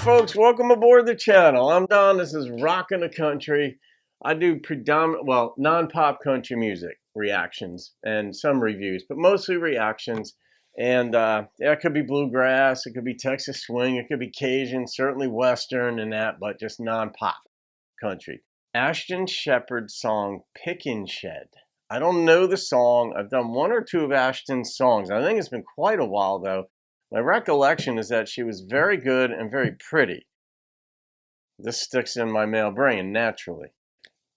folks, welcome aboard the channel. I'm Don. This is Rockin' the Country. I do non-pop country music reactions and some reviews, but mostly reactions. And yeah, it could be bluegrass, it could be Texas swing, it could be Cajun, certainly Western and that, but just non-pop country. Ashton Shepherd's song, Pickin. I don't know the song. I've done one or two of Ashton's songs. I think it's been quite a while though. My recollection is that she was very good and very pretty. This sticks in my male brain naturally.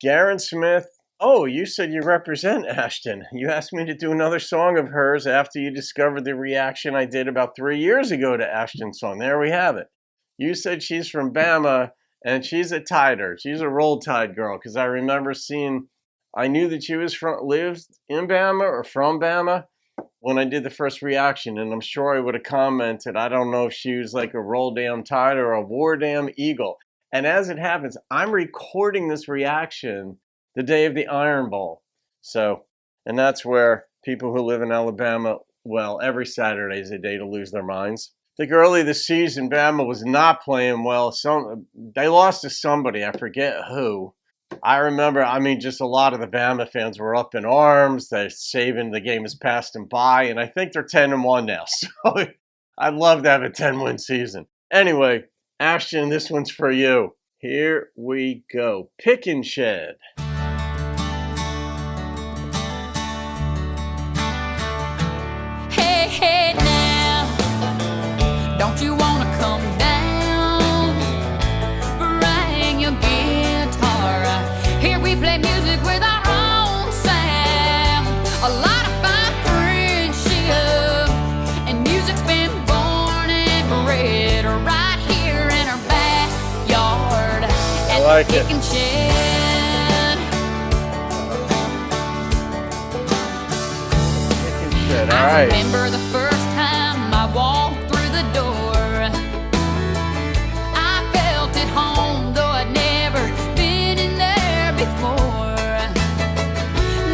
Garen Smith. Oh, you said you represent Ashton. You asked me to do another song of hers after you discovered the reaction I did about 3 years ago to Ashton's song. There we have it. You said she's from Bama and she's a Tider. She's a Roll Tide girl because I remember I knew that she lived in Bama or from Bama when I did the first reaction, and I'm sure I would have commented, I don't know if she was like a Roll Dam Tide or a War Dam Eagle. And as it happens, I'm recording this reaction the day of the Iron Bowl. So, and that's where people who live in Alabama, well, every Saturday is a day to lose their minds. I think early this season, Bama was not playing well. They lost to somebody, I forget who. I remember, just a lot of the Bama fans were up in arms. They're saving the game has passed them by, and I think they're 10-1 now. So I'd love to have a 10-win season. Anyway, Ashton, this one's for you. Here we go. Pickin. Hey, hey now, don't you wanna come down? Bring your guitar. Here we play music with our own sound. A lot of fine friendship, and music's been born and bred right here in our backyard. I like it. Pickin. All right. I remember the first time I walked through the door. I felt at home, though I'd never been in there before.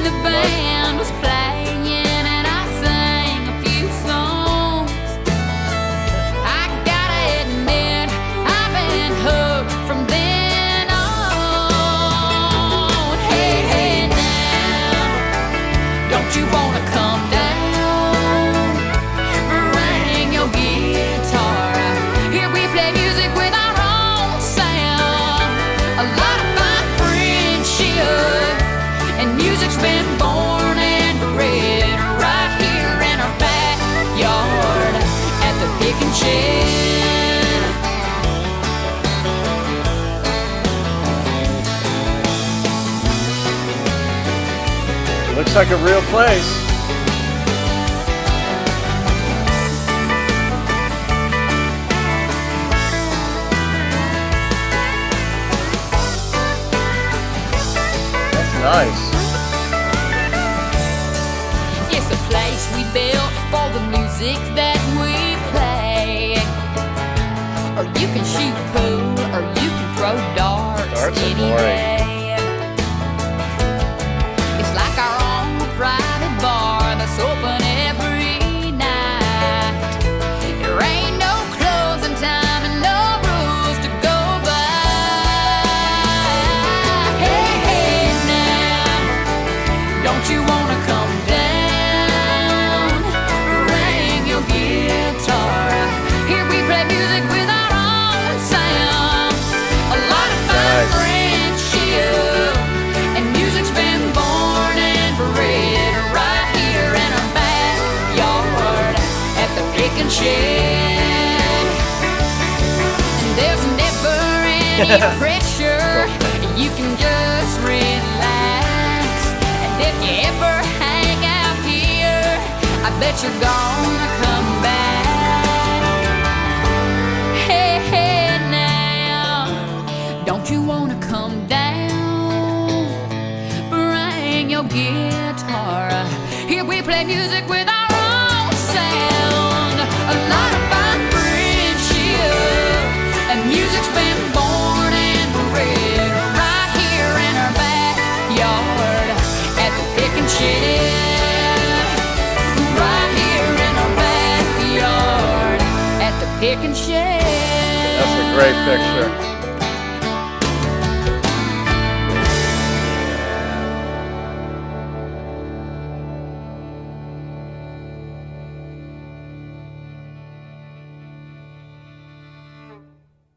The band was playing and I sang a few songs. I gotta admit, I've been hooked from then on. Hey, hey now, don't you wanna come down? Been born and bred right here in our backyard at the Pickin. Looks like a real place. That's nice. Place we built for the music that we play. Or you can shoot pool, or you can throw darts any day. It's like our own private bar that's open every night. There ain't no closing time and no rules to go by. Hey, hey now, don't you wanna come down? And there's never any pressure. You can just relax. And if you ever hang out here, I bet you're gonna come back. Hey, hey now, don't you wanna come down? Bring your guitar. Here we play music with our own sound. A lot of fine friendship, and music's been born and bred right here in our backyard at the Pickin. Right here in our backyard at the Pickin. That's a Great picture.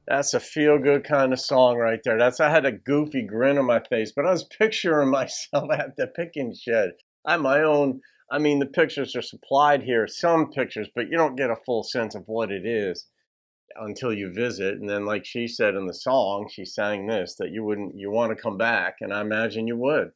That's a feel-good kind of song right there. I had a goofy grin on my face, but I was picturing myself at the Pickin shed. I have my own, I mean, the pictures are supplied here, some pictures, but you don't get a full sense of what it is until you visit. And then, like she said in the song, she sang this, that you want to come back, and I imagine you would.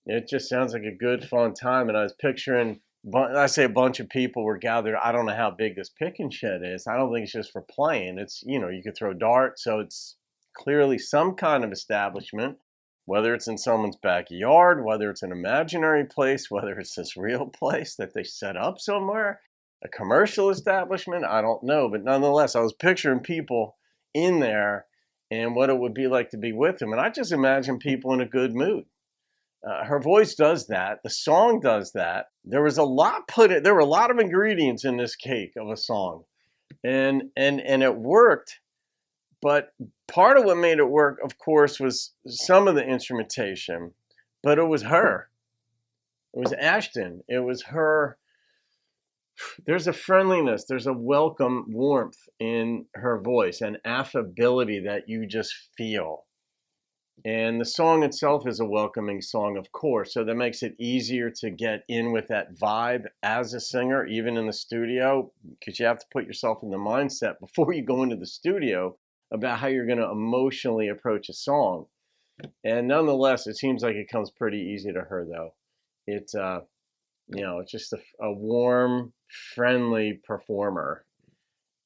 It just sounds like a good, fun time. And I was picturing, I say a bunch of people were gathered. I don't know how big this Pickin shed is. I don't think it's just for playing. It's, you know, you could throw darts. So it's clearly some kind of establishment, whether it's in someone's backyard, whether it's an imaginary place, whether it's this real place that they set up somewhere, a commercial establishment. I don't know. But nonetheless, I was picturing people in there and what it would be like to be with them. And I just imagine people in a good mood. Her voice does that. The song does that. There were a lot of ingredients in this cake of a song, and it worked. But part of what made it work, of course, was some of the instrumentation. But it was her. It was Ashton. It was her. There's a friendliness. There's a welcome warmth in her voice, and affability that you just feel. And the song itself is a welcoming song, of course, so that makes it easier to get in with that vibe as a singer, even in the studio, because you have to put yourself in the mindset before you go into the studio about how you're going to emotionally approach a song. And nonetheless, it seems like it comes pretty easy to her, though. It's, it's just a warm, friendly performer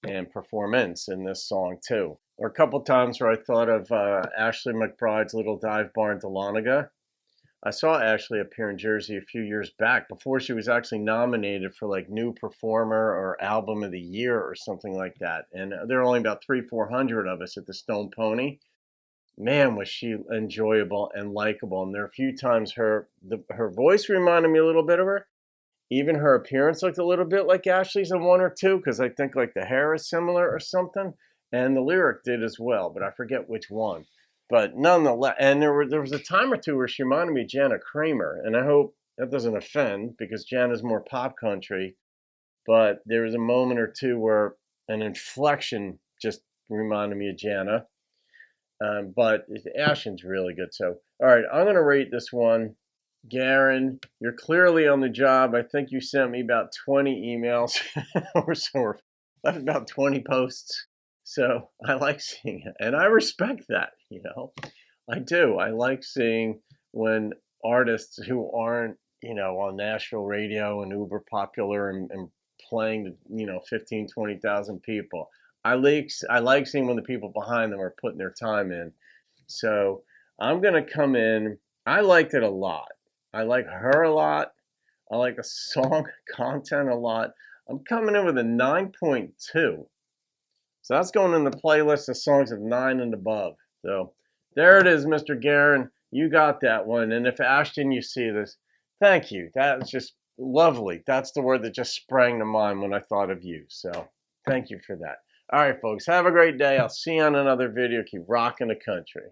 and performance in this song, too. Or a couple times where I thought of Ashley McBride's Little Dive Bar in Dahlonega. I saw Ashley up here in Jersey a few years back before she was actually nominated for like New Performer or Album of the Year or something like that. And there were only about 300-400 of us at the Stone Pony. Man, was she enjoyable and likable. And there are a few times her voice reminded me a little bit of her. Even her appearance looked a little bit like Ashley's in one or two, because I think like the hair is similar or something. And the lyric did as well, but I forget which one. But nonetheless, and there was a time or two where she reminded me of Jana Kramer, and I hope that doesn't offend, because Jana's more pop country. But there was a moment or two where an inflection just reminded me of Jana. But Ashton's really good. So, all right, I'm going to rate this one. Garen, you're clearly on the job. I think you sent me about 20 emails or so, or left about 20 posts. So I like seeing it, and I respect that, you know. I do. I like seeing when artists who aren't, you know, on Nashville radio and uber popular and playing to, you know, 15, 20,000 people. I like seeing when the people behind them are putting their time in. So I'm going to come in. I liked it a lot. I like her a lot. I like the song content a lot. I'm coming in with a 9.2. So that's going in the playlist of songs of 9 and above. So there it is, Mr. Garen. You got that one. And if Ashton, you see this, thank you. That's just lovely. That's the word that just sprang to mind when I thought of you. So thank you for that. All right, folks. Have a great day. I'll see you on another video. Keep rocking the country.